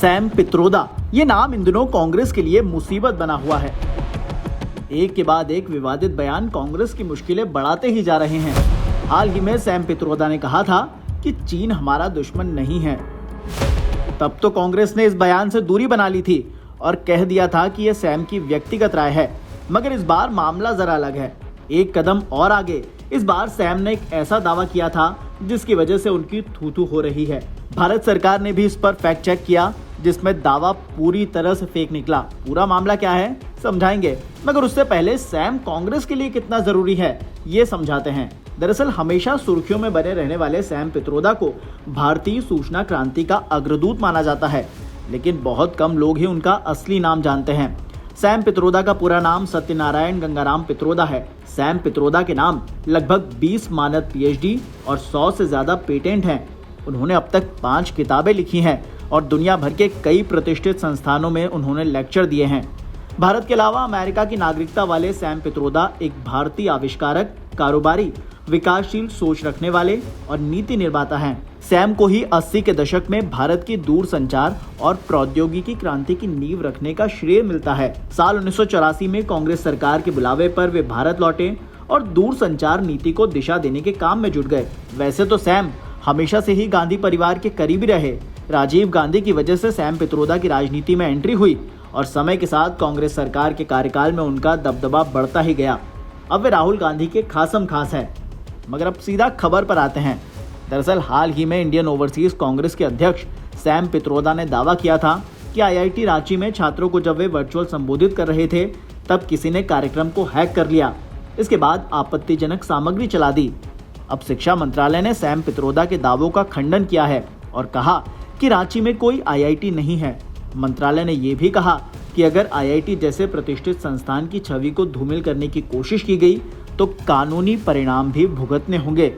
Sam Pitroda, ये नाम इन दिनों कांग्रेस के लिए मुसीबत बना हुआ है। एक के बाद एक विवादित बयान कांग्रेस की मुश्किलें बढ़ाते ही जा रहे हैं। हाल ही में सैम पित्रोदा ने कहा था कि चीन हमारा दुश्मन नहीं है। तब तो कांग्रेस ने इस बयान से दूरी बना ली थी और कह दिया था कि यह सैम की व्यक्तिगत राय है, मगर इस बार मामला जरा अलग है। एक कदम और आगे, इस बार सैम ने एक ऐसा दावा किया था जिसकी वजह से उनकी थू-थू हो रही है। भारत सरकार ने भी इस पर फैक्ट चेक किया, जिसमें दावा पूरी तरह से फेक निकला। पूरा मामला क्या है समझाएंगे, मगर उससे पहले सैम कांग्रेस के लिए कितना जरूरी है ये समझाते हैं। दरअसल हमेशा सुर्खियों में बने रहने वाले सैम पित्रोदा को भारतीय सूचना क्रांति का अग्रदूत माना जाता है, लेकिन बहुत कम लोग ही उनका असली नाम जानते हैं। सैम पित्रोदा का पूरा नाम सत्यनारायण गंगाराम पित्रोदा है। सैम पित्रोदा के नाम लगभग 20 मानद पीएचडी और 100 से ज्यादा पेटेंट हैं। उन्होंने अब तक 5 किताबें लिखी हैं और दुनिया भर के कई प्रतिष्ठित संस्थानों में उन्होंने लेक्चर दिए हैं। भारत के अलावा अमेरिका की नागरिकता वाले सैम पित्रोदा एक भारतीय आविष्कारक, कारोबारी, विकासशील सोच रखने वाले और नीति निर्माता हैं। सैम को ही 80 के दशक में भारत की दूरसंचार और प्रौद्योगिकी क्रांति की नींव रखने का श्रेय मिलता है। साल 1984 में कांग्रेस सरकार के बुलावे पर वे भारत लौटे और दूरसंचार नीति को दिशा देने के काम में जुट गए। वैसे तो सैम हमेशा से ही गांधी परिवार के करीबी रहे। राजीव गांधी की वजह से सैम पित्रोदा की राजनीति में एंट्री हुई और समय के साथ कांग्रेस सरकार के कार्यकाल में उनका दबदबा बढ़ता ही गया। अब वे राहुल गांधी के खासम खास हैं। मगर अब सीधा खबर पर आते हैं। दरअसल हाल ही में इंडियन ओवरसीज कांग्रेस के अध्यक्ष सैम पित्रोदा ने दावा किया था कि आईआईटी रांची में छात्रों को जब वे वर्चुअल संबोधित कर रहे थे तब किसी ने कार्यक्रम को हैक कर लिया। इसके बाद आपत्तिजनक सामग्री चला दी। अब शिक्षा मंत्रालय ने सैम पित्रोदा के दावों का खंडन किया है और कहा कि रांची में कोई आईआईटी नहीं है। मंत्रालय ने यह भी कहा कि अगर आईआईटी जैसे प्रतिष्ठित संस्थान की छवि को धूमिल करने की कोशिश की गई तो कानूनी परिणाम भी भुगतने होंगे।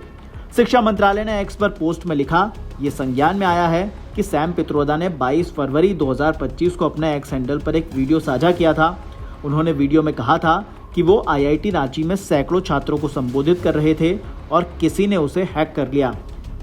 शिक्षा मंत्रालय ने एक्स पर पोस्ट में लिखा, ये संज्ञान में आया है कि सैम पित्रोदा ने 22 फरवरी 2025 को अपने एक्स हैंडल पर एक वीडियो साझा किया था। उन्होंने वीडियो में कहा था कि वो आईआईटी रांची में सैकड़ों छात्रों को संबोधित कर रहे थे और किसी ने उसे हैक कर लिया।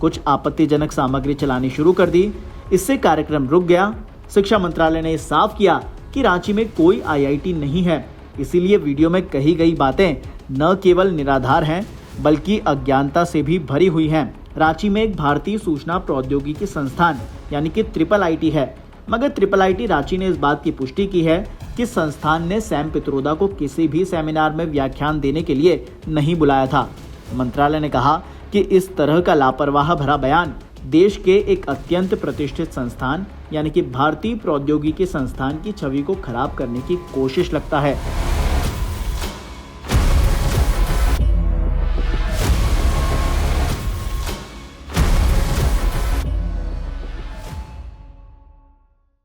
कुछ आपत्तिजनक सामग्री चलानी शुरू कर दी। इससे कार्यक्रम रुक गया। शिक्षा मंत्रालय ने साफ किया कि रांची में कोई आईआईटी नहीं है, इसीलिए वीडियो में कही गई बातें न केवल निराधार हैं बल्कि अज्ञानता से भी भरी हुई हैं। रांची में एक भारतीय सूचना प्रौद्योगिकी संस्थान यानी कि IIIT है, मगर IIIT रांची ने इस बात की पुष्टि की है कि संस्थान ने सैम पित्रोदा को किसी भी सेमिनार में व्याख्यान देने के लिए नहीं बुलाया था। मंत्रालय ने कहा कि इस तरह का लापरवाह भरा बयान देश के एक अत्यंत प्रतिष्ठित संस्थान यानी कि भारतीय प्रौद्योगिकी संस्थान की छवि को खराब करने की कोशिश लगता है।